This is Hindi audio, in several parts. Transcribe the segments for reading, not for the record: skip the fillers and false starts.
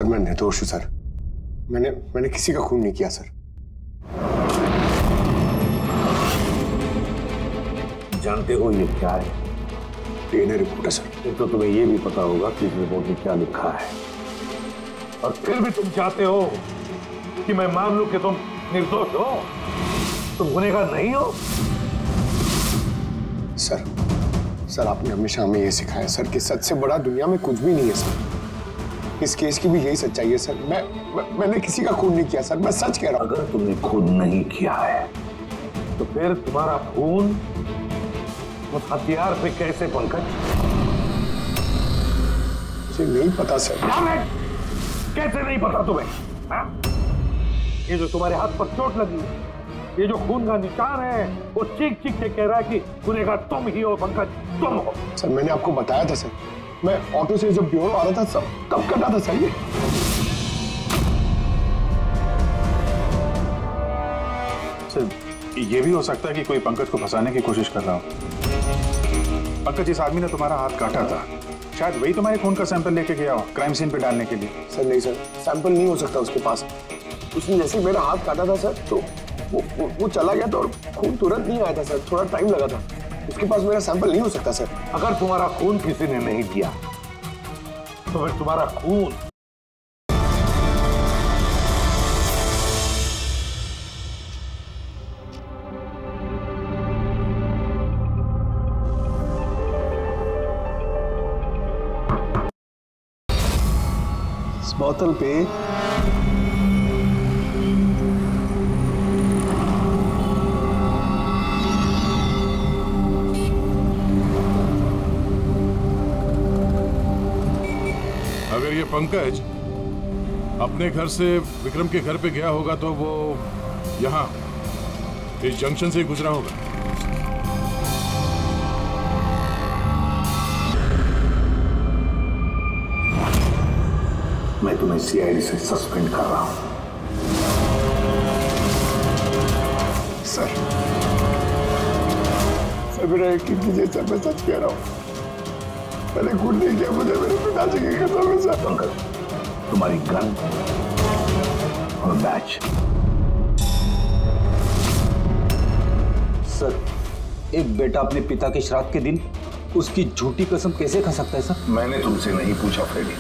मैं निर्दोष हूं सर। मैंने किसी का खून नहीं किया सर। जानते हो ये क्या है? डीएनए रिपोर्ट है सर। फिर तो तुम्हें ये भी पता होगा कि इस रिपोर्ट में क्या लिखा है, और फिर भी तुम चाहते हो कि मैं मान लूं कि तुम निर्दोष हो, तुम गुनहगार नहीं हो। सर आपने हमेशा हमें ये सिखाया सर कि सच से बड़ा दुनिया में कुछ भी नहीं है सर। इस केस की भी यही सच्चाई है सर। मैंने किसी का खून नहीं किया सर, मैं सच कह रहा हूं। अगर तुमने खून नहीं किया है तो फिर तुम्हारा खून उस हथियार पे कैसे पंकज? मुझे नहीं पता सर। कैसे नहीं पता तुम्हें? हा? ये जो तुम्हारे हाथ पर चोट लगी है, ये जो खून का निशान है, वो चीख चीख के कह रहा है कि गुनहगार तुम ही हो पंकज, तुम हो। सर मैंने आपको बताया था सर, मैं ऑटो से जब ब्यूरो आ रहा था सब कब कटा था सर। ये सर ये भी हो सकता है कि कोई पंकज को फंसाने की कोशिश कर रहा हो। पंकज, जिस आदमी ने तुम्हारा हाथ काटा था, शायद वही तुम्हारे खून का सैंपल लेके गया हो क्राइम सीन पे डालने के लिए। सर नहीं सर, सैंपल नहीं हो सकता उसके पास। उसने जैसे मेरा हाथ काटा था सर तो वो चला गया था और खून तुरंत नहीं आया था सर, थोड़ा टाइम लगा था। उसके पास मेरा सैंपल नहीं हो सकता सर। अगर तुम्हारा खून किसी ने नहीं दिया तो फिर तुम्हारा खून इस बोतल पे अगर ये पंकज अपने घर से विक्रम के घर पे गया होगा तो वो यहाँ इस जंक्शन से ही गुजरा होगा। मैं तुम्हें सीआईडी से सस्पेंड कर रहा हूं। सर मेरा यकीन कीजिए सर, मैं सच कह रहा हूँ। मैंने खून नहीं किया, मुझे मेरे पिताजी की कसम है सर। पंकज, तुम्हारी गन और बैच। सर, एक बेटा अपने पिता के श्राद्ध के दिन उसकी झूठी कसम कैसे खा सकता है सर? मैंने तुमसे नहीं पूछा फ्रेडी।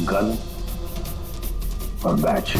गन और बैच।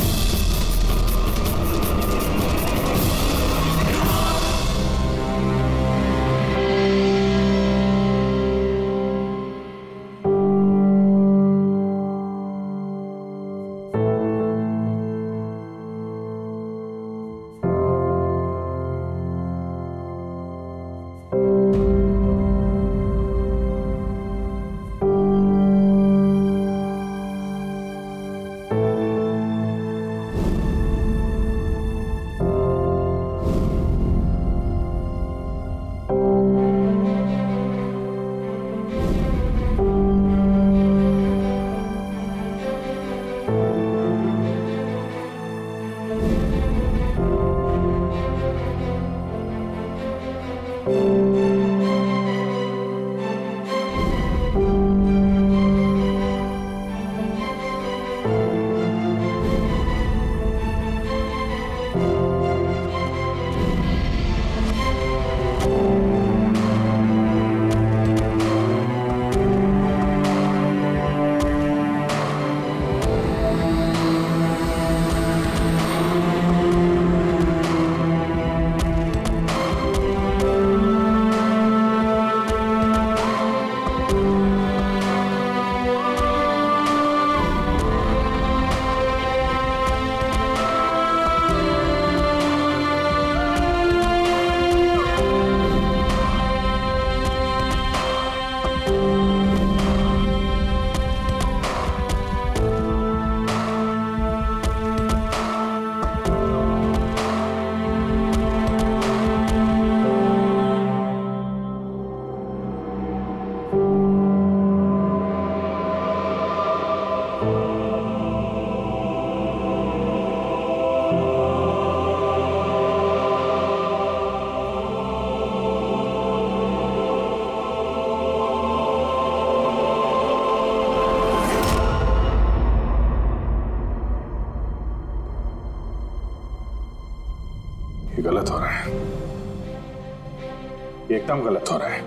ये एकदम गलत हो रहा है।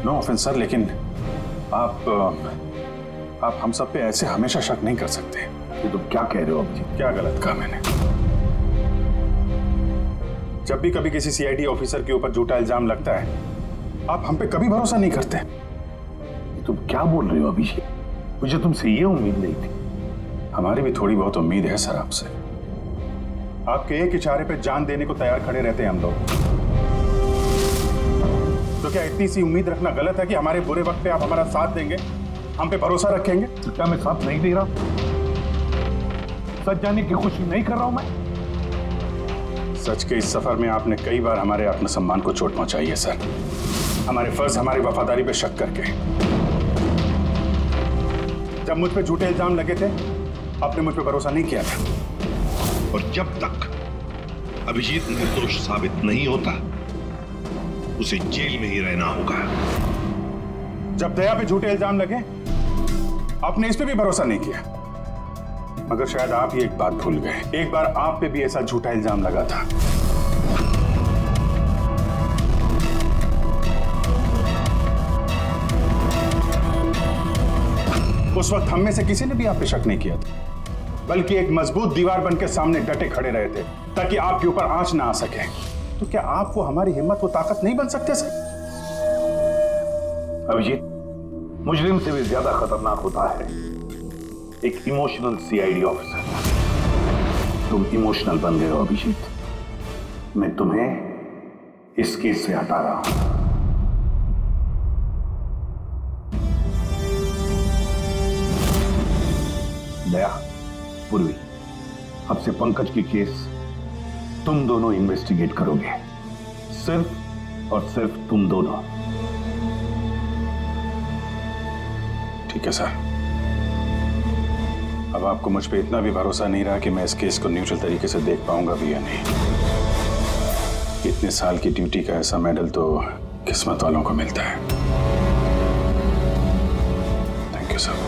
नो ऑफेंस सर, लेकिन आप हम सब पे ऐसे हमेशा शक नहीं कर सकते। ये तुम क्या कह रहे हो अभिजीत? क्या गलत कहा मैंने? जब भी कभी किसी सीआईडी ऑफिसर के ऊपर झूठा इल्जाम लगता है, आप हम पे कभी भरोसा नहीं करते। तुम क्या बोल रहे हो अभिजीत? मुझे तुमसे ये उम्मीद नहीं थी। हमारी भी थोड़ी बहुत उम्मीद है सर आपसे। आपके एक इशारे पे जान देने को तैयार खड़े रहते हैं हम लोग। तो क्या इतनी सी उम्मीद रखना गलत है कि हमारे बुरे वक्त पे आप हमारा साथ देंगे, हम पे भरोसा रखेंगे? तो क्या मैं साथ नहीं दे रहा? सच जाने की कोशिश नहीं कर रहा हूं मैं? सच के इस सफर में आपने कई बार हमारे आत्मसम्मान को चोट पहुंचाई है सर, हमारे फर्ज, हमारी वफादारी पे शक करके। जब मुझ पे झूठे इल्जाम लगे थे, आपने मुझ पे भरोसा नहीं किया था। और जब तक अभिजीत निर्दोष साबित नहीं होता, उसे जेल में ही रहना होगा। जब दया पे झूठे इल्जाम लगे, आपने इस पे भी भरोसा नहीं किया। मगर शायद आप ही एक बात भूल गए, एक बार आप पे भी ऐसा झूठा इल्जाम लगा था। उस वक्त हम में से किसी ने भी आप पे शक नहीं किया था, बल्कि एक मजबूत दीवार बनकर सामने डटे खड़े रहे थे ताकि आपके ऊपर आंच ना आ सके। तो क्या आपको हमारी हिम्मत व ताकत नहीं बन सकते सर? अभिजीत, मुजरिम से भी ज्यादा खतरनाक होता है एक इमोशनल सीआईडी ऑफिसर। तुम इमोशनल बन गए हो अभिजीत। मैं तुम्हें इस केस से हटा रहा हूं। दया, पूर्वी, अब से पंकज की केस तुम दोनों इन्वेस्टिगेट करोगे, सिर्फ और सिर्फ तुम दोनों। ठीक है सर। अब आपको मुझ पे इतना भी भरोसा नहीं रहा कि मैं इस केस को न्यूट्रल तरीके से देख पाऊंगा भी या नहीं। इतने साल की ड्यूटी का ऐसा मेडल तो किस्मत वालों को मिलता है। Thank you sir.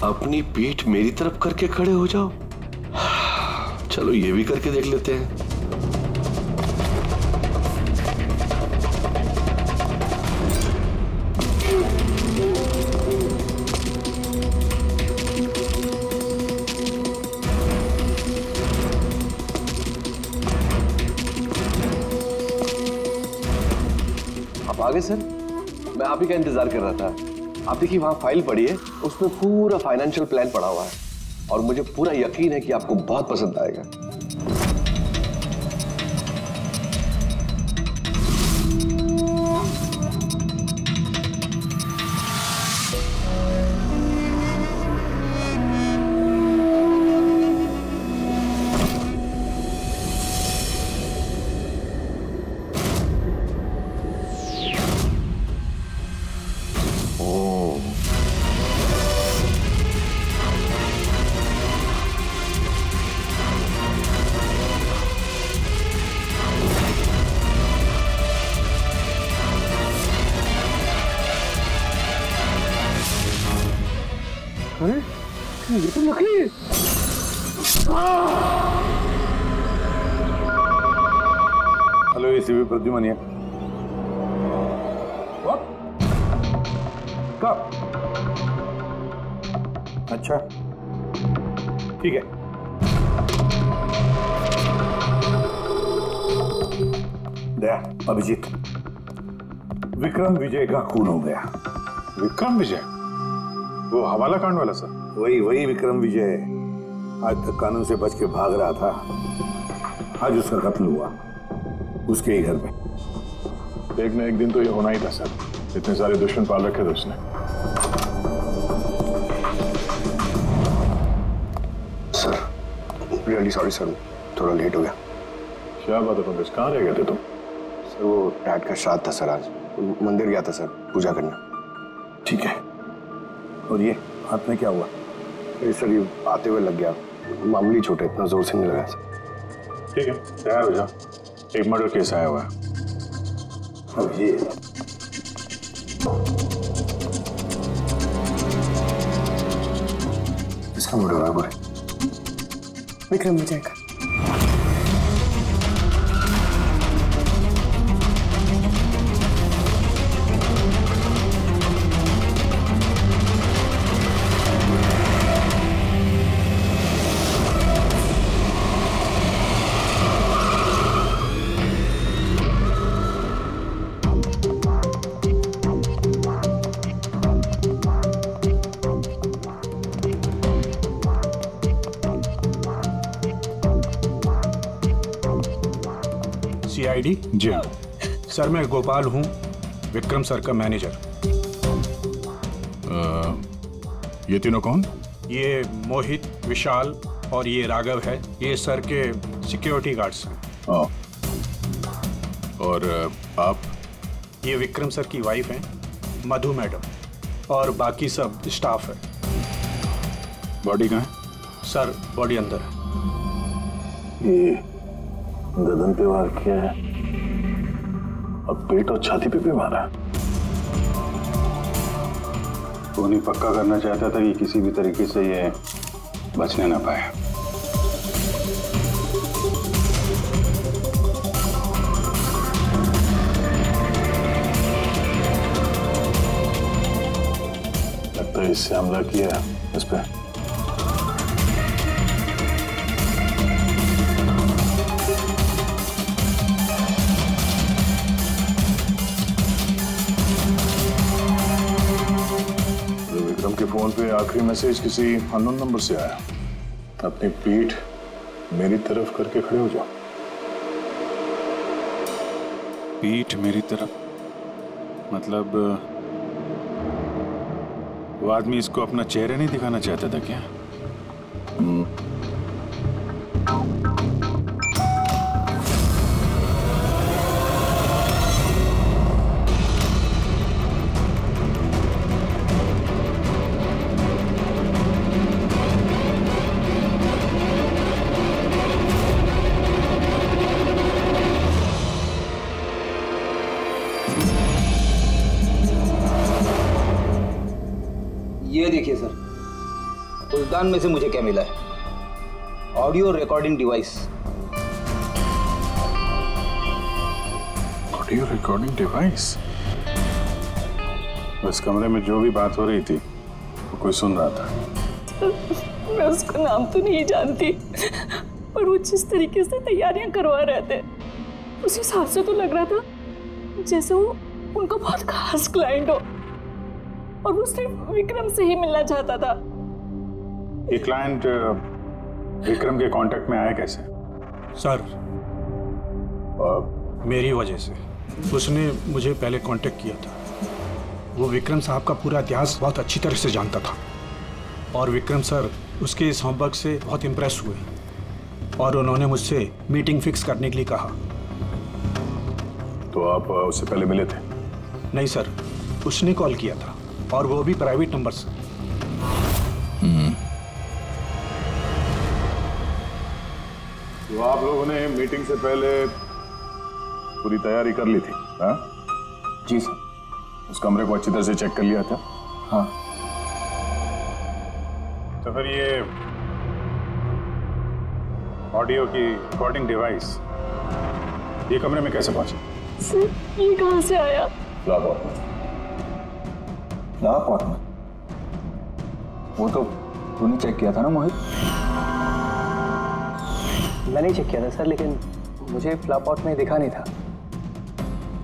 अपनी पीठ मेरी तरफ करके खड़े हो जाओ। चलो ये भी करके देख लेते हैं। आप आ गए सर? मैं आप ही का इंतजार कर रहा था। आप देखिए वहां फाइल पड़ी है, उसमें पूरा फाइनेंशियल प्लान पड़ा हुआ है और मुझे पूरा यकीन है कि आपको बहुत पसंद आएगा। अरे ये तो नकली है। Hello ACP Pradyuman. कब? अच्छा ठीक है। दया, अभिजीत, विक्रम विजय का खून हो गया। विक्रम विजय? वो हवाला कांड वाला सर? वही विक्रम विजय आज तक कानून से बच के भाग रहा था। आज उसका कत्ल हुआ उसके ही घर में। एक न एक दिन तो ये होना ही था सर, इतने सारे दुश्मन पाल रखे थे उसने। सर रियली सॉरी सर, थोड़ा लेट हो गया। क्या बात है पंकज, कहाँ रह गए थे तुम? सर वो डैड का श्राद्ध था सर, आज मंदिर गया था सर पूजा करने। ठीक है, और ये हाथ में क्या हुआ? सर ये आते हुए लग गया, मामूली चोट है, इतना जोर से नहीं लगा सर। ठीक है, तैयार हो जाओ, एक मर्डर केस आया हुआ है। अब ये इसका मर्डर हुआ है विक्रम विजय का। CID? जी सर, मैं गोपाल हूँ, विक्रम सर का मैनेजर। ये तीनों कौन? ये मोहित, विशाल और ये राघव है, ये सर के सिक्योरिटी गार्ड्स हैं। और आप? ये विक्रम सर की वाइफ हैं, मधु मैडम, और बाकी सब स्टाफ है। बॉडी कहाँ है? सर बॉडी अंदर है। ये गर्दन पे वार किया है और पेट और छाती पे भी मारा है। वो नहीं पक्का करना चाहता था कि किसी भी तरीके से ये बचने ना पाए। लगता है इससे हमला किया इस पे। के फोन पे आखिरी मैसेज किसी अननोन नंबर से आया। अपनी पीठ मेरी तरफ करके खड़े हो जाओ। पीठ मेरी तरफ? मतलब वो आदमी इसको अपना चेहरा नहीं दिखाना चाहता था क्या? ये देखिए सर, फुलदान में से मुझे क्या मिला है? Audio recording device. Audio recording device? इस कमरे में जो भी बात हो रही थी वो कोई सुन रहा था। मैं उसका नाम तो नहीं जानती, पर वो जिस तरीके से तैयारियां करवा रहे थे उस हिसाब से तो लग रहा था जैसे वो उनका बहुत खास क्लाइंट हो और वो सिर्फ विक्रम से ही मिलना चाहता था। ये क्लाइंट विक्रम के कांटेक्ट में आया कैसे? सर मेरी वजह से। उसने मुझे पहले कांटेक्ट किया था। वो विक्रम साहब का पूरा इतिहास बहुत अच्छी तरह से जानता था और विक्रम सर उसके इस होमवर्क से बहुत इम्प्रेस हुए और उन्होंने मुझसे मीटिंग फिक्स करने के लिए कहा। तो आप उससे पहले मिले थे? नहीं सर, उसने कॉल किया था और वो भी प्राइवेट नंबर से। तो आप लोगों ने मीटिंग से पहले पूरी तैयारी कर ली थी? हाँ जी सर। उस कमरे को अच्छी तरह से चेक कर लिया था? हाँ। तो फिर ये ऑडियो की रिकॉर्डिंग डिवाइस ये कमरे में कैसे पहुंची? सर ये कहाँ से आया? फ्लावर में? वो तो तूने चेक किया था ना मोहित? मैंने चेक किया था सर, लेकिन मुझे फ्लावर पॉट में दिखा नहीं था।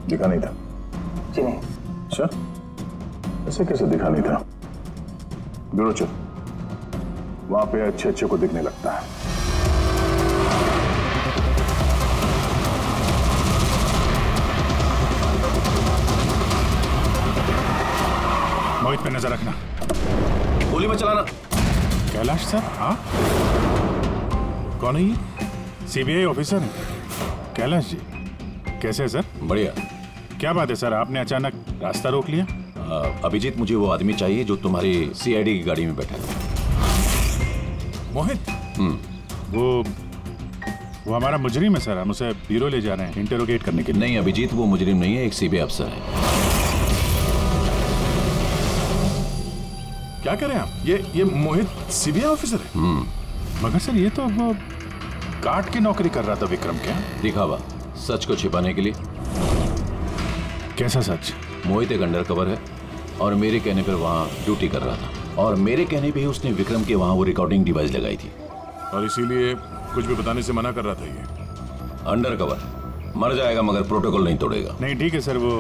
दिखा नहीं था? जी नहीं। अच्छा, ऐसे कैसे दिखा नहीं था? ब्यूरो चल, वहां पे अच्छे अच्छे को दिखने लगता है। मोहित पे नजर रखना। गोली में चलाना। कैलाश सर? हाँ, कौन है ये? सीबीआई ऑफिसर हैं। कैलाश जी कैसे है सर? बढ़िया। क्या बात है सर, आपने अचानक रास्ता रोक लिया? अभिजीत, मुझे वो आदमी चाहिए जो तुम्हारी सीआईडी की गाड़ी में बैठा है। मोहित? वो हमारा मुजरिम है सर, हम उसे ब्यूरो ले जा रहे हैं इंटरोगेट करने के लिए। नहीं अभिजीत, वो मुजरिम नहीं है, एक सीबीआई अफसर है। क्या करें आप? ये मोहित सीबीआई ऑफिसर है? मगर सर ये तो वो गार्ड की नौकरी कर रहा था विक्रम के। दिखावा, सच को छिपाने के लिए। कैसा सच? मोहित एक अंडर कवर है और मेरे कहने पर वहाँ ड्यूटी कर रहा था, और मेरे कहने पे ही उसने विक्रम के वहाँ वो रिकॉर्डिंग डिवाइस लगाई थी, और इसीलिए कुछ भी बताने से मना कर रहा था। ये अंडर कवर मर जाएगा मगर प्रोटोकॉल नहीं तोड़ेगा। नहीं ठीक है सर, वो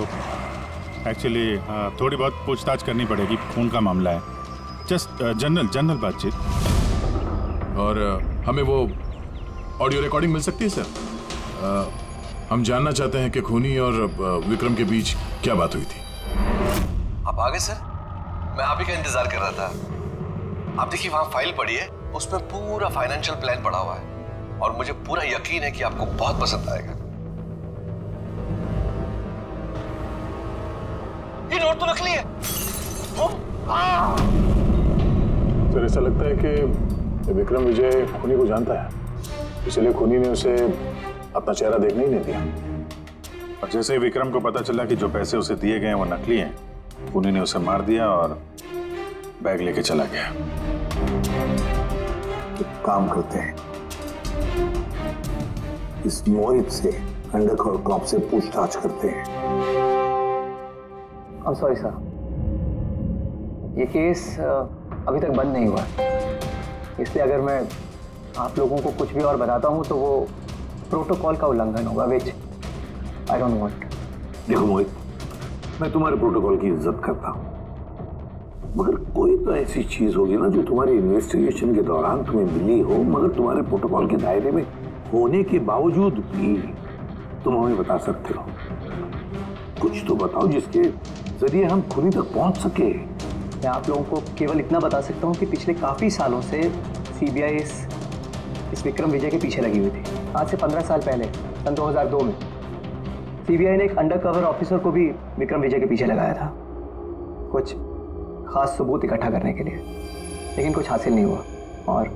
एक्चुअली थोड़ी बहुत पूछताछ करनी पड़ेगी, खून का मामला है, जस्ट जनरल बातचीत। और हमें वो ऑडियो रिकॉर्डिंग मिल सकती है सर? हम जानना चाहते हैं कि खूनी और विक्रम के बीच क्या बात हुई थी। आप आ गए सर? मैं आप ही का इंतजार कर रहा था। आप देखिए वहां फाइल पड़ी है, उसमें पूरा फाइनेंशियल प्लान पड़ा हुआ है, और मुझे पूरा यकीन है कि आपको बहुत पसंद आएगा। ये नोट तो नकली है। सर ऐसा लगता है कि विक्रम विजय खूनी को जानता है, इसलिए खूनी ने उसे अपना चेहरा देखने ही नहीं दिया। और जैसे ही विक्रम को पता चला कि जो पैसे उसे दिए गए वो नकली हैं, खूनी ने उसे मार दिया और बैग लेके चला गया। तो काम करते हैं, इस मोहित से अंडरकवर कॉप से पूछताछ करते हैं। I'm sorry सर, ये केस अभी तक बंद नहीं हुआ, इसलिए अगर मैं आप लोगों को कुछ भी और बताता हूँ तो वो प्रोटोकॉल का उल्लंघन होगा, विच आई डोंट वांट। देखो मोहित, मैं तुम्हारे प्रोटोकॉल की इज्जत करता हूँ, मगर कोई तो ऐसी चीज होगी ना जो तुम्हारी इन्वेस्टिगेशन के दौरान तुम्हें मिली हो, मगर तुम्हारे प्रोटोकॉल के दायरे में होने के बावजूद भी तुम हमें बता सकते हो। कुछ तो बताओ जिसके जरिए हम खूनी तक पहुंच सके। मैं आप लोगों को केवल इतना बता सकता हूँ कि पिछले काफ़ी सालों से सीबीआई इस विक्रम विजय के पीछे लगी हुई थी। आज से 15 साल पहले सन 2002 में सीबीआई ने एक अंडरकवर ऑफिसर को भी विक्रम विजय के पीछे लगाया था, कुछ खास सबूत इकट्ठा करने के लिए, लेकिन कुछ हासिल नहीं हुआ और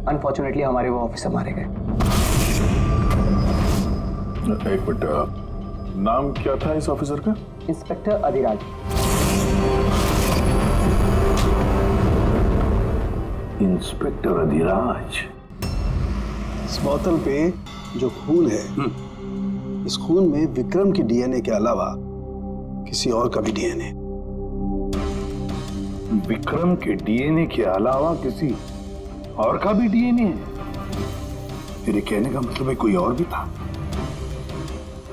अनफॉर्चुनेटली हमारे वो ऑफिसर मारे गए। एक मिनट, नाम क्या था इस ऑफिसर का? इंस्पेक्टर अधिराज। इंस्पेक्टर अधिराज। इस बोतल पे जो खून है, इस खून में विक्रम की डीएनए के अलावा किसी और का भी डीएनए। विक्रम के डीएनए के अलावा किसी और का भी डीएनए है? मेरे कहने का मतलब है कोई और भी था।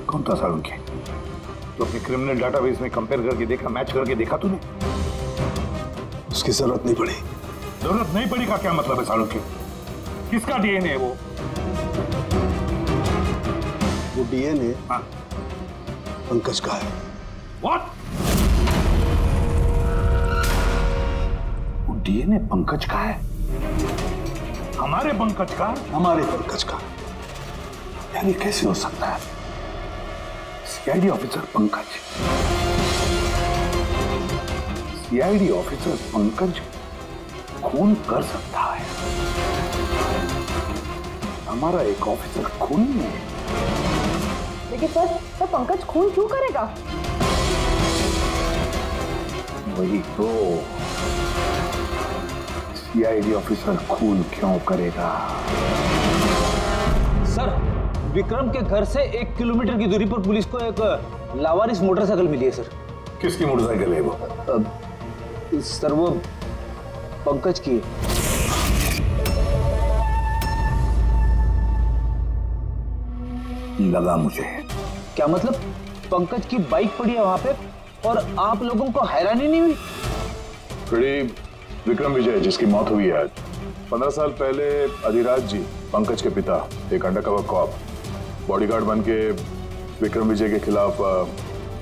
कौन था सालुंखे? तो अपने क्रिमिनल डाटाबेस में कंपेयर करके देखा, मैच करके देखा तूने? उसकी जरूरत नहीं पड़ी। जरूरत नहीं पड़ी का क्या मतलब है सालुंखे? किसका डीएनए है वो? वो डीएनए पंकज का है। व्हाट? वो डीएनए पंकज का है? हमारे पंकज का? हमारे पंकज का। यानी कैसे हो सकता है? CID officer Pankaj, CID officer Pankaj खून कर सकता है? हमारा एक ऑफिसर खून नहीं है। लेकिन सर पंकज खून क्यों करेगा? वही तो, सीआईडी ऑफिसर खून क्यों करेगा? सर, विक्रम के घर से 1 किलोमीटर की दूरी पर पुलिस को एक लावारिस मोटरसाइकिल मिली है सर। किसकी मोटरसाइकिल है वो? सर वो पंकज की है। लगा मुझे। क्या मतलब? पंकज की बाइक पड़ी है वहां पे और आप लोगों को हैरानी नहीं हुई? विक्रम विजय जिसकी मौत हुई है आज, 15 साल पहले अधिराज जी पंकज के पिता एक अंडरकवर कॉप बॉडीगार्ड बन के विक्रम विजय के खिलाफ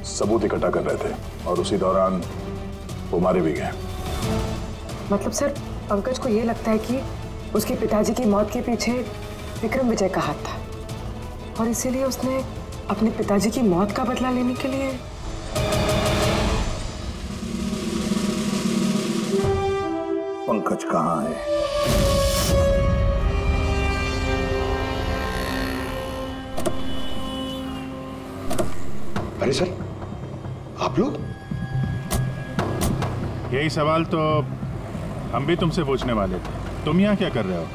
सबूत इकट्ठा कर रहे थे और उसी दौरान वो मारे भी गए। मतलब सर पंकज को ये लगता है कि उसके पिताजी की मौत के पीछे विक्रम विजय का हाथ था और इसीलिए उसने अपने पिताजी की मौत का बदला लेने के लिए। पंकज कहाँ है? अरे सर, आप लोग? यही सवाल तो हम भी तुमसे पूछने वाले थे। तुम यहाँ क्या कर रहे हो?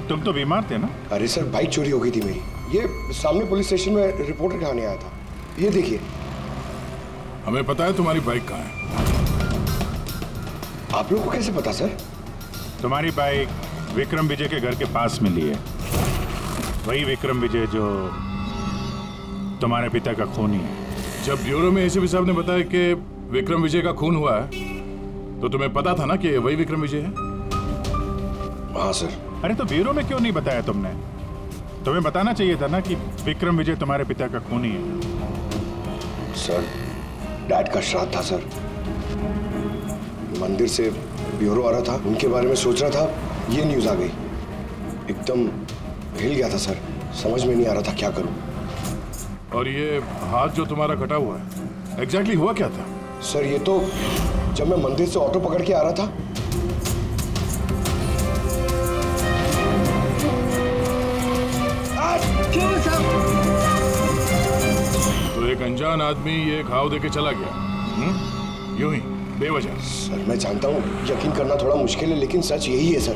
तुम तो बीमार थे ना? अरे सर, बाइक चोरी हो गई थी मेरी। ये सामने पुलिस स्टेशन में रिपोर्टर कराने आया था। ये देखिए। हमें पता है तुम्हारी बाइक कहाँ है। आप लोगों को कैसे पता सर? तुम्हारी बाइक विक्रम विजय के घर के पास मिली है। वही विक्रम विजय जो तुम्हारे पिता का खूनी है। जब ब्यूरो में एसीपी साहब ने बताया कि विक्रम विजय का खून हुआ है तो तुम्हें पता था ना कि वही विक्रम विजय है? हाँ सर। अरे तो ब्यूरो में क्यों नहीं बताया तुमने? तुम्हें बताना चाहिए था ना कि विक्रम विजय तुम्हारे पिता का खूनी है। सर, डैड का श्राद्ध था सर। मंदिर से ब्यूरो आ रहा था, उनके बारे में सोच रहा था, ये न्यूज आ गई। एकदम हिल गया था सर, समझ में नहीं आ रहा था क्या करूं। और ये हाथ जो तुम्हारा कटा हुआ है, एग्जैक्टली हुआ क्या था? सर ये तो जब मैं मंदिर से ऑटो पकड़ के आ रहा था, तो एक अनजान आदमी ये घाव देके चला गया, यूं ही बेवजह। सर मैं जानता हूँ यकीन करना थोड़ा मुश्किल है, लेकिन सच यही है सर।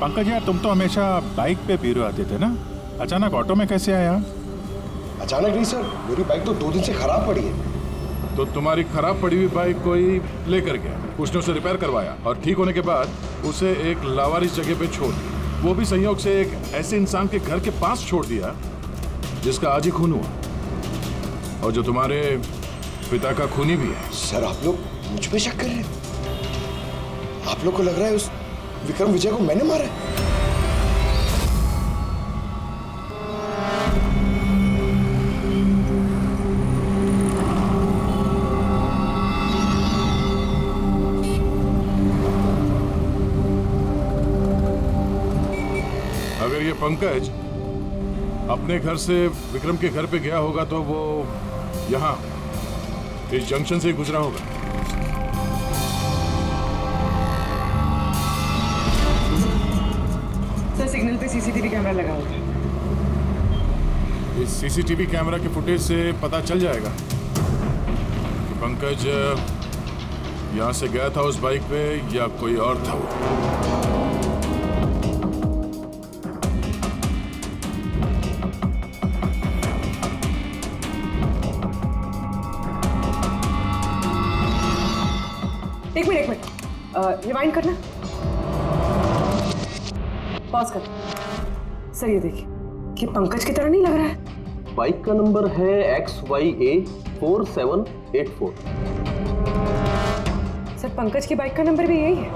पंकज यार, तुम तो हमेशा बाइक पे ब्यूरो आते थे ना, अचानक ऑटो में कैसे आया? अचानक नहीं सर, मेरी बाइक तो 2 दिन से खराब पड़ी है। तो तुम्हारी खराब पड़ी हुई बाइक कोई लेकर गया, उसने उसे रिपेयर करवाया और ठीक होने के बाद उसे एक लावारिस जगह पे छोड़ दिया। वो भी संयोग से एक ऐसे इंसान के घर के पास छोड़ दिया जिसका आज ही खून हुआ और जो तुम्हारे पिता का खूनी भी है। सर आप लोग मुझ पे शक कर रहे हैं? आप लोग को लग रहा है उस विक्रम विजय को मैंने मारा है? अगर ये पंकज अपने घर से विक्रम के घर पे गया होगा तो वो यहाँ इस जंक्शन से ही गुजरा होगा। सर सिग्नल पे सीसीटीवी कैमरा लगा हुआ है। इस सीसीटीवी कैमरा के फुटेज से पता चल जाएगा कि पंकज यहाँ से गया था उस बाइक पे या कोई और था वो। एक मिनट रिवाइंड करना, पॉज कर। सर ये देखिए कि पंकज की तरह नहीं लग रहा है। बाइक का नंबर है XYA4784। सर पंकज की बाइक का नंबर भी यही है।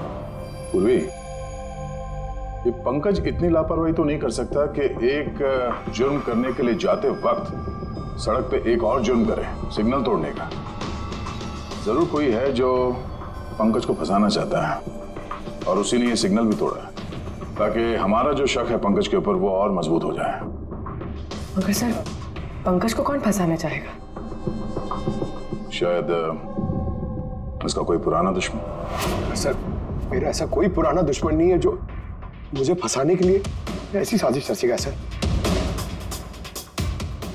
पूर्वी, ये पंकज इतनी लापरवाही तो नहीं कर सकता कि एक जुर्म करने के लिए जाते वक्त सड़क पे एक और जुर्म करे, सिग्नल तोड़ने का। जरूर कोई है जो पंकज को फंसाना चाहता है और उसी ने ये सिग्नल भी तोड़ा है ताकि हमारा जो शक है पंकज के ऊपर वो और मजबूत हो जाए। मगर सर पंकज को कौन फंसाना चाहेगा? शायद इसका कोई पुराना दुश्मन। सर मेरा ऐसा कोई पुराना दुश्मन नहीं है जो मुझे फंसाने के लिए ऐसी साजिश रचेगा। सर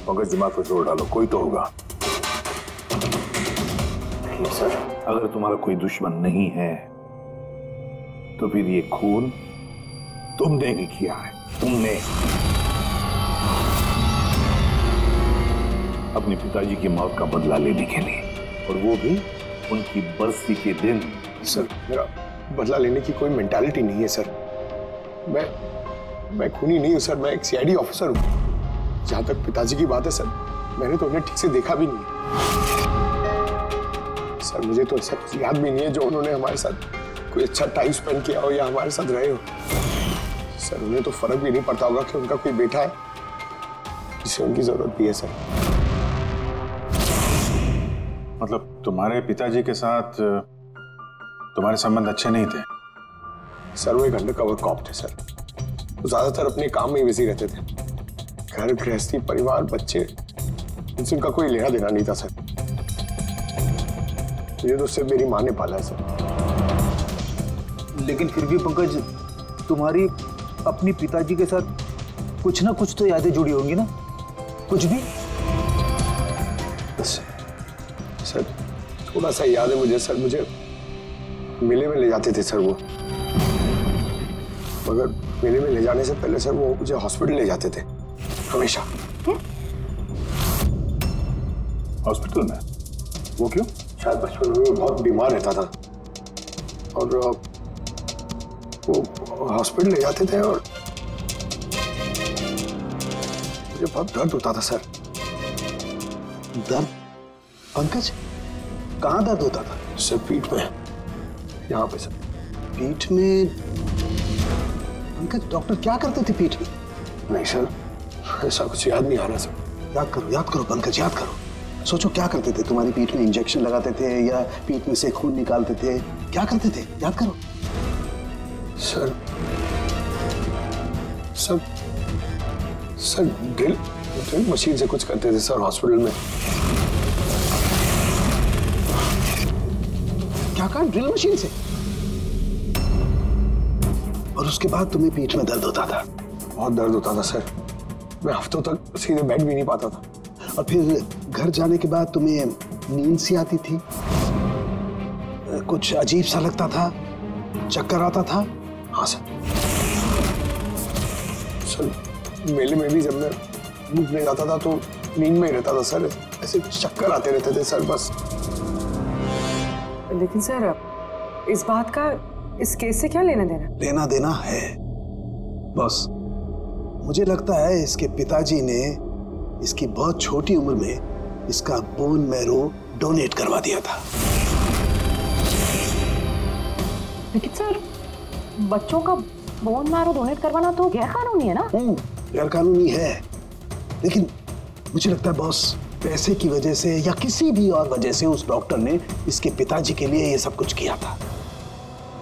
पंकज दिमाग पर जोर डालो, कोई तो होगा। नहीं सर, अगर तुम्हारा कोई दुश्मन नहीं है तो फिर ये खून तुमने ही किया है। तुमने अपने पिताजी की मौत का बदला लेने के लिए, और वो भी उनकी बरसी के दिन। सर मेरा बदला लेने की कोई मेंटालिटी नहीं है सर। मैं खूनी नहीं हूं सर, मैं एक सीआईडी ऑफिसर हूं। जहां तक पिताजी की बात है सर, मैंने तो उन्हें ठीक से देखा भी नहीं। सर मुझे तो ऐसा कुछ याद भी नहीं है जो उन्होंने हमारे साथ कोई अच्छा टाइम स्पेंड किया हो या हमारे साथ रहे हो। सर उन्हें तो फर्क भी नहीं पड़ता होगा कि उनका कोई बेटा है जिसे उनकी जरूरत भी है। सर मतलब तुम्हारे पिताजी के साथ तुम्हारे संबंध अच्छे नहीं थे? सर वो एक अंडरकवर कॉप थे सर। वो ज्यादातर अपने काम में ही बिजी रहते थे। घर गृहस्थी परिवार बच्चे इनसे उनका कोई लेना देना नहीं था सर। ये तो सिर्फ मेरी माँ ने पाला है सर। लेकिन फिर भी पंकज, तुम्हारी अपनी पिताजी के साथ कुछ ना कुछ तो यादें जुड़ी होंगी ना? कुछ भी? सर थोड़ा सा याद है मुझे सर। मुझे मेले में ले जाते थे सर वो, मगर मेले में ले जाने से पहले सर वो मुझे हॉस्पिटल ले जाते थे हमेशा। हॉस्पिटल में? वो क्यों? शायद बचपन में वो बहुत बीमार रहता था और वो हॉस्पिटल ले जाते थे और मुझे बहुत दर्द होता था सर। दर्द? पंकज, कहाँ दर्द होता था? सर पीठ में, यहाँ पे सर। पीठ में? पंकज, डॉक्टर क्या करते थे पीठ में? नहीं सर, ऐसा कुछ याद नहीं आ रहा सर। याद करो पंकज, याद करो। सोचो क्या करते थे? तुम्हारी पीठ में इंजेक्शन लगाते थे या पीठ में से खून निकालते थे? क्या करते थे? याद करो। Sir sir sir drill machine से कुछ करते थे सर हॉस्पिटल में। क्या कहा? ड्रिल मशीन से? और उसके बाद तुम्हें पीठ में दर्द होता था? बहुत दर्द होता था सर। मैं हफ्तों तक सीधे बैठ भी नहीं पाता था। और फिर घर जाने के बाद तुम्हें नींद सी आती थी? कुछ अजीब सा लगता था? चक्कर आता था? हाँ सर। सर मेले में भी जब मैं घूमने जाता था तो नींद में ही रहता था सर। ऐसे चक्कर आते रहते थे सर बस। लेकिन सर इस बात का इस केस से क्या लेना देना? लेना देना है बस। मुझे लगता है इसके पिताजी ने इसकी बहुत छोटी उम्र में इसका बोन मैरो डोनेट करवा दिया था। लेकिन सर बच्चों का बोन मैरो डोनेट करवाना तो गैर कानूनी है ना? गैर कानूनी है, लेकिन मुझे लगता है बॉस पैसे की वजह से या किसी भी और वजह से उस डॉक्टर ने इसके पिताजी के लिए ये सब कुछ किया था।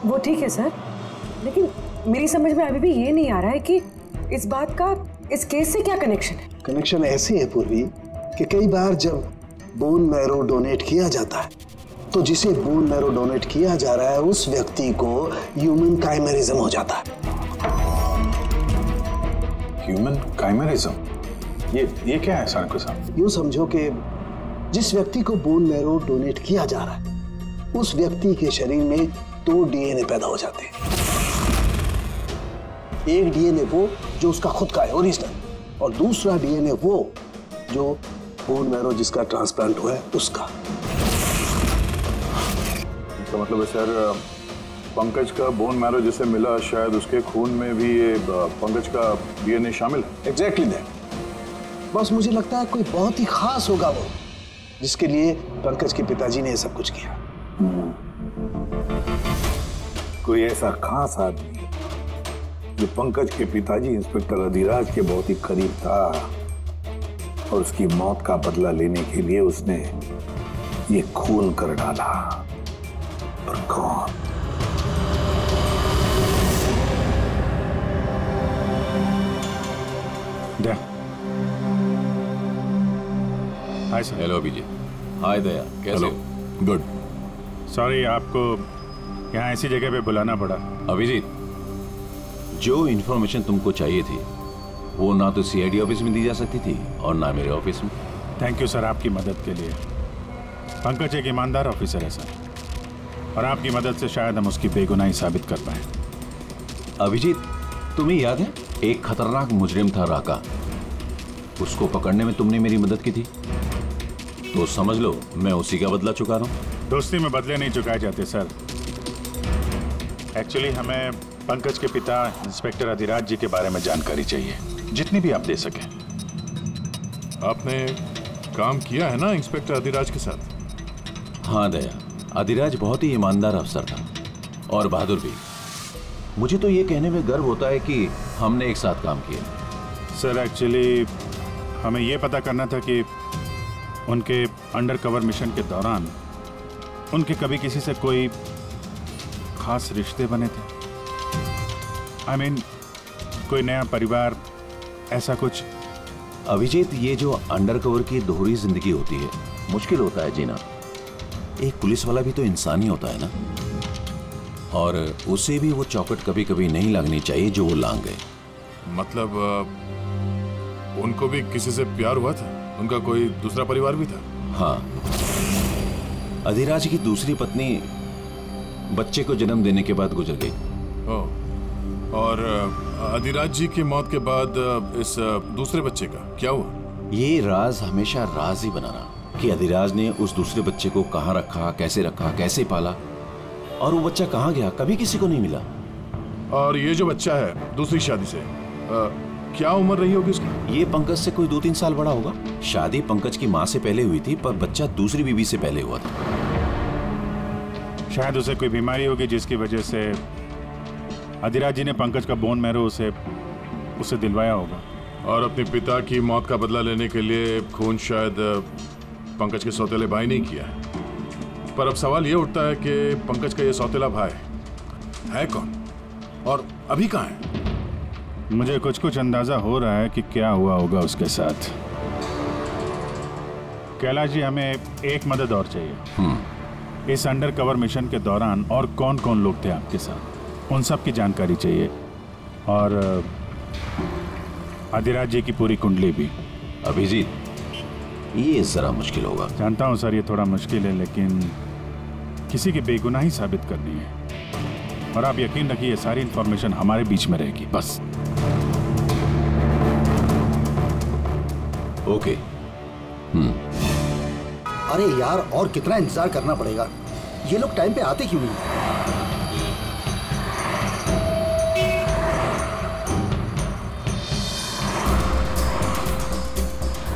वो ठीक है सर, लेकिन मेरी समझ में अभी भी ये नहीं आ रहा है कि इस बात का इस केस से क्या कनेक्शन है? कनेक्शन ऐसे है पूर्वी कि कई बार जब बोन मैरो डोनेट किया जाता है तो जिसे बोन मैरो डोनेट किया जा रहा है उस व्यक्ति को ह्यूमन काइमेरिज्म हो जाता है। ह्यूमन काइमेरिज्म? ये क्या है सर साहब? यूं समझो कि जिस व्यक्ति को बोन मैरो डोनेट किया जा रहा है उस व्यक्ति के शरीर में 2 डीएनए पैदा हो जाते हैं। एक डीएनए वो जो उसका खुद का है ओरिजिनल, और दूसरा डीएनए वो जो बोन मैरो जिसका ट्रांसप्लांट हुआ है उसका। इसका मतलब है सर पंकज का बोन मैरो जिसे मिला शायद उसके खून में भी ये पंकज का डीएनए शामिल है। Exactly that. बस मुझे लगता है कोई बहुत ही खास होगा वो जिसके लिए पंकज के पिताजी ने ये सब कुछ किया। कोई ऐसा खास आदमी जो पंकज के पिताजी इंस्पेक्टर अधिराज के बहुत ही करीब था और उसकी मौत का बदला लेने के लिए उसने ये खून कर डाला। पर कौन? Hi sir. हेलो अभिजीत। हाय दया, कैसे हो? गुड। सॉरी आपको यहाँ ऐसी जगह पे बुलाना पड़ा। अभिजीत, जो इन्फॉर्मेशन तुमको चाहिए थी वो ना तो सीआईडी ऑफिस में दी जा सकती थी और ना मेरे ऑफिस में। थैंक यू सर आपकी मदद के लिए। पंकज एक ईमानदार ऑफिसर है सर, और आपकी मदद से शायद हम उसकी बेगुनाही साबित कर पाए। अभिजीत, तुम्हें याद है एक खतरनाक मुजरिम था राका, उसको पकड़ने में तुमने मेरी मदद की थी, तो समझ लो मैं उसी का बदला चुका रहा हूं। दोस्ती में बदले नहीं चुकाए जाते सर। एक्चुअली हमें पंकज के पिता इंस्पेक्टर अधिराज जी के बारे में जानकारी चाहिए, जितनी भी आप दे सकें। आपने काम किया है ना इंस्पेक्टर अधिराज के साथ? हाँ दया, अधिराज बहुत ही ईमानदार अफसर था और बहादुर भी। मुझे तो ये कहने में गर्व होता है कि हमने एक साथ काम किया। सर एक्चुअली हमें ये पता करना था कि उनके अंडर कवर मिशन के दौरान उनके कभी किसी से कोई खास रिश्ते बने थे? I mean, कोई नया परिवार, ऐसा कुछ? अभिजीत, ये जो अंडर कवर की दोहरी जिंदगी होती है, मुश्किल होता है जीना। एक पुलिस वाला भी तो इंसान ही होता है ना, और उसे भी वो चौकट कभी कभी नहीं लगनी चाहिए जो वो लांग गए। मतलब उनको भी किसी से प्यार हुआ था? उनका कोई दूसरा परिवार भी था? हाँ, अधिराज की दूसरी पत्नी बच्चे को जन्म देने के बाद गुजर गई। और अधिराज जी की मौत के बाद इस दूसरे बच्चे का क्या हुआ? ये राज हमेशा राज ही बना रहा कि अधिराज ने उस दूसरे बच्चे को कहाँ रखा, कैसे पाला, और वो बच्चा कहाँ गया, कभी किसी को नहीं मिला। और ये जो बच्चा है दूसरी शादी से, क्या उम्र रही होगी उसकी? ये पंकज से कोई 2-3 साल बड़ा होगा। शादी पंकज की माँ से पहले हुई थी, पर बच्चा दूसरी बीवी से पहले हुआ था। शायद उसे कोई बीमारी होगी जिसकी वजह से अधिराज जी ने पंकज का बोन मैरो उसे दिलवाया होगा। और अपने पिता की मौत का बदला लेने के लिए खून शायद पंकज के सौतेले भाई ने किया है। पर अब सवाल ये उठता है कि पंकज का ये सौतेला भाई है कौन और अभी कहाँ है? मुझे कुछ अंदाजा हो रहा है कि क्या हुआ होगा उसके साथ। कैलाश जी, हमें एक मदद और चाहिए। इस अंडर कवर मिशन के दौरान और कौन कौन लोग थे आपके साथ, उन सब की जानकारी चाहिए, और अधिराज जी की पूरी कुंडली भी। अभिजीत, ये जरा मुश्किल होगा। जानता हूँ सर, ये थोड़ा मुश्किल है, लेकिन किसी की बेगुनाही साबित करनी है, और आप यकीन रखिए ये सारी इंफॉर्मेशन हमारे बीच में रहेगी, बस। ओके। अरे यार, और कितना इंतजार करना पड़ेगा? ये लोग टाइम पे आते क्यों नहीं?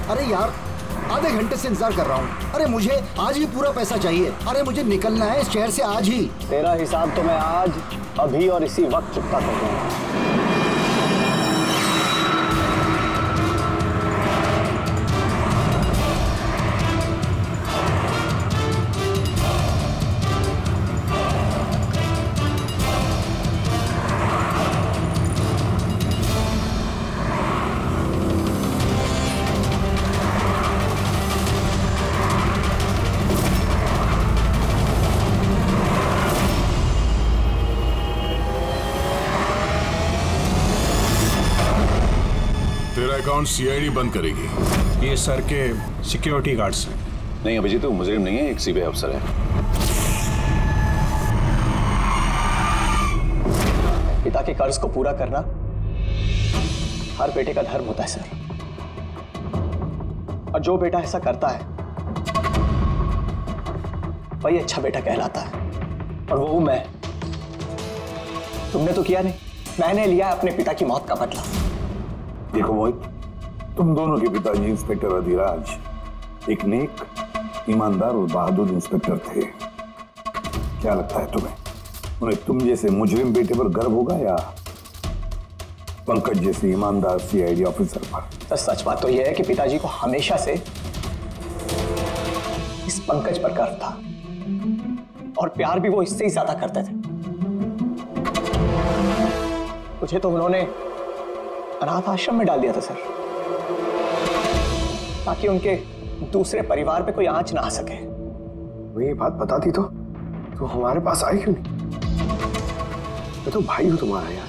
अरे यार, आधे घंटे से इंतजार कर रहा हूँ। अरे मुझे आज ही पूरा पैसा चाहिए। अरे मुझे निकलना है इस शहर से आज ही। तेरा हिसाब तो मैं आज, अभी और इसी वक्त चुकता कर दूंगा। अकाउंट सीआईडी बंद करेगी। ये सर के सिक्योरिटी गार्ड्स हैं। नहीं अभिजीत, तो मुजरिम नहीं है, एक सीबीआई अफसर है। पिता के कर्ज को पूरा करना हर बेटे का धर्म होता है सर, और जो बेटा ऐसा करता है वही अच्छा बेटा कहलाता है, और वो हूं मैं। तुमने तो किया नहीं, मैंने लिया अपने पिता की मौत का बदला। देखो मोहित, तुम दोनों के पिताजी इंस्पेक्टर अधिराज एक नेक, ईमानदार और बहादुर इंस्पेक्टर थे। क्या लगता है तुम्हें, उन्हें तुम जैसे मुजरिम बेटे पर गर्व होगा या पंकज जैसे ईमानदार सीआईडी ऑफिसर पर? तो सच बात तो यह है कि पिताजी को हमेशा से इस पंकज पर गर्व था, और प्यार भी वो इससे ही ज्यादा करते थे। मुझे तो उन्होंने अनाथ आश्रम में डाल दिया था सर, ताकि उनके दूसरे परिवार पे कोई आंच ना आ सके। वो ये बात बताती तो हमारे पास आई क्यों नहीं? मैं तो भाई हूं तुम्हारा यार,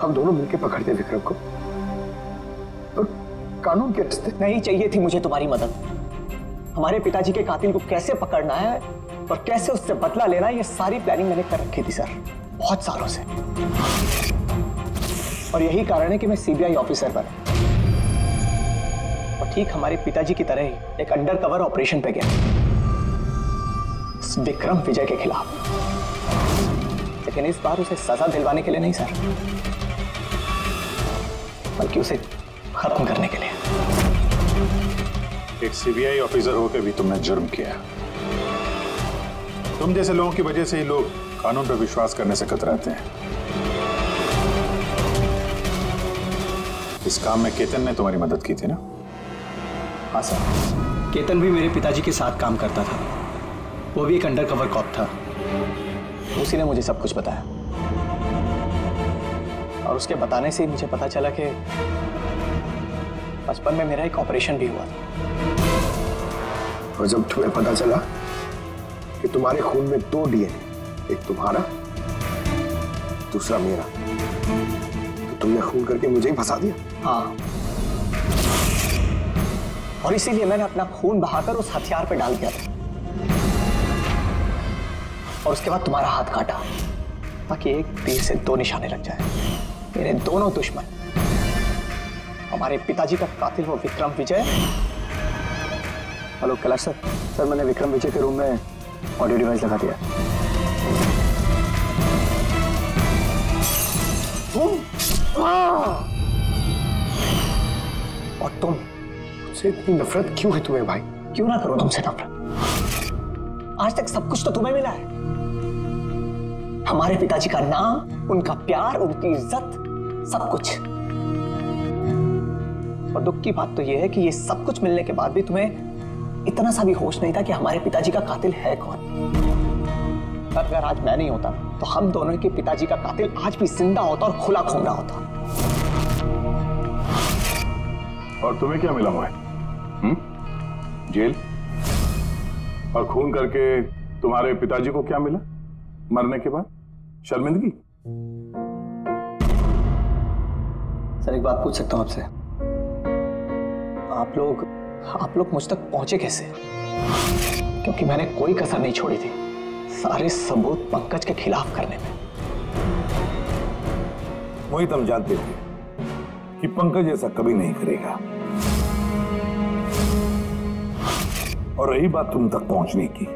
हम दोनों मिलकर पकड़ते विक्रम को, तो कानून के रास्ते। नहीं चाहिए थी मुझे तुम्हारी मदद। हमारे पिताजी के कातिल को कैसे पकड़ना है और कैसे उससे बदला लेना है, ये सारी प्लानिंग मैंने कर रखी थी सर, बहुत सालों से। और यही कारण है कि मैं सीबीआई ऑफिसर बना, और ठीक हमारे पिताजी की तरह ही एक अंडर कवर ऑपरेशन पे गया विक्रम विजय के खिलाफ। लेकिन इस बार उसे सजा दिलवाने के लिए नहीं सर, बल्कि उसे खत्म करने के लिए। एक सीबीआई ऑफिसर होकर भी तुमने जुर्म किया। तुम जैसे लोगों की वजह से ही लोग कानून पर विश्वास करने से कतराते हैं। इस काम में केतन ने तुम्हारी मदद की थी ना? हाँ सर, केतन भी मेरे पिताजी के साथ काम करता था। वो भी एक अंडरकवर कॉप था। उसी ने मुझे सब कुछ बताया और उसके बताने से ही मुझे पता चला कि बचपन में मेरा एक ऑपरेशन भी हुआ था। और जब तुम्हें पता चला कि तुम्हारे खून में 2 डीएनए, एक तुम्हारा दूसरा मेरा, तो तुमने खून करके मुझे ही फंसा दिया। हाँ, और इसीलिए मैंने अपना खून बहाकर उस हथियार पे डाल दिया था और उसके बाद तुम्हारा हाथ काटा ताकि एक तीर से 2 निशाने लग जाए। मेरे दोनों दुश्मन, हमारे पिताजी का कातिल वो विक्रम विजय। हेलो कैलाश सर, सर मैंने विक्रम विजय के रूम में ऑडियो डिवाइस लगा दिया। और तुम मुझसे इतनी नफरत क्यों है तुम्हें भाई? क्यों ना करो तुमसे नफरत? आज तक सब कुछ तो तुम्हें मिला है। हमारे पिताजी का नाम, उनका प्यार, उनकी इज्जत, सब कुछ। और दुख की बात तो यह है कि ये सब कुछ मिलने के बाद भी तुम्हें इतना सा भी होश नहीं था कि हमारे पिताजी का कातिल है कौन। अगर आज मैं नहीं होता तो हम दोनों के पिताजी का कातिल आज भी जिंदा होता और खुला घूम रहा होता। और तुम्हें क्या मिला हुआ है? जेल? और खून करके तुम्हारे पिताजी को क्या मिला मरने के बाद? शर्मिंदगी? सर एक बात पूछ सकता हूं आपसे? आप लोग मुझ तक पहुंचे कैसे? क्योंकि मैंने कोई कसर नहीं छोड़ी थी सारे सबूत पंकज के खिलाफ करने में। मोहित, हम जानते थे कि पंकज ऐसा कभी नहीं करेगा। और रही बात तुम तक पहुंचने की,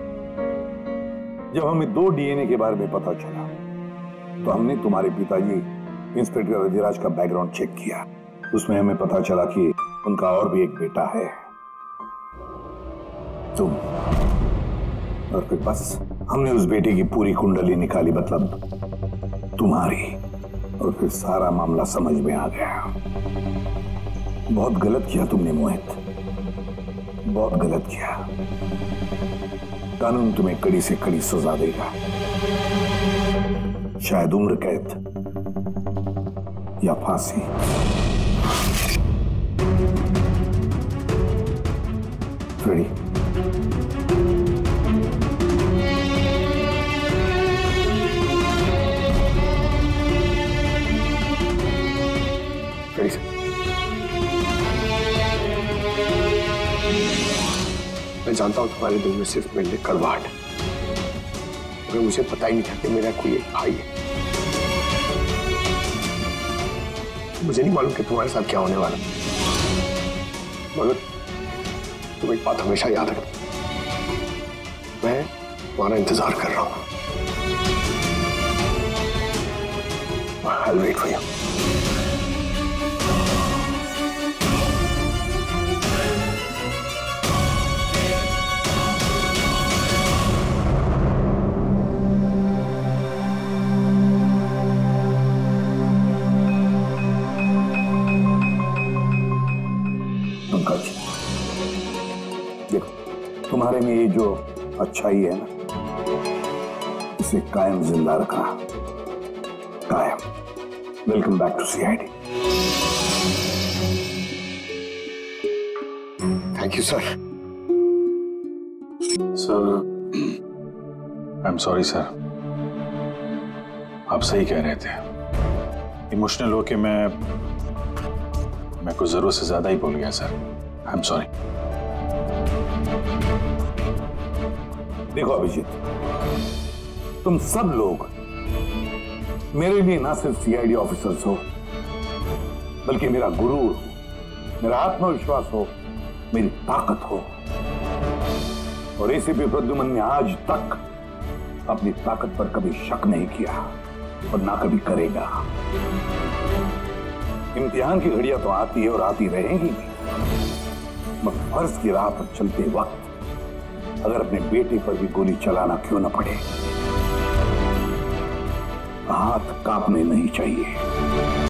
जब हमें 2 डीएनए के बारे में पता चला तो हमने तुम्हारे पिताजी इंस्पेक्टर रजिराज का बैकग्राउंड चेक किया। उसमें हमें पता चला कि उनका और भी एक बेटा है, तुम। और फिर बस हमने उस बेटे की पूरी कुंडली निकाली, मतलब तुम्हारी। और फिर सारा मामला समझ में आ गया। बहुत गलत किया तुमने मोहित, बहुत गलत किया। कानून तुम्हें कड़ी से कड़ी सजा देगा, शायद उम्र कैद या फांसी। रेडी? Ready sir. मैं जानता हूं तुम्हारे दिल में सिर्फ मेरे लिए कड़वाहट है, मगर मुझे पता ही नहीं था कि मेरा कोई एक भाई है। मुझे नहीं मालूम कि तुम्हारे साथ क्या होने वाला, मगर तुम एक बात हमेशा याद रखना, मैं तुम्हारा इंतजार कर रहा हूं। I'll wait for you. देखो, तुम्हारे में ये जो अच्छाई है ना, इसे कायम जिंदा रखा, कायम। Welcome back to CID. Thank you sir. Sir, I am sorry sir. आप सही कह रहे थे। इमोशनल होके मैं कुछ जरूरत से ज्यादा ही बोल गया सर। I am sorry. देखो अभिजीत, तुम सब लोग मेरे लिए ना सिर्फ सीआईडी ऑफिसर्स हो, बल्कि मेरा गुरूर हो, मेरा आत्मविश्वास हो, मेरी ताकत हो। और एसीपी प्रद्युमन ने आज तक अपनी ताकत पर कभी शक नहीं किया और ना कभी करेगा। इम्तिहान की घड़ियां तो आती है और आती रहेंगी, मगर फर्ज की राह पर चलते वक्त अगर अपने बेटे पर भी गोली चलाना क्यों न पड़े, हाथ कांपने नहीं चाहिए।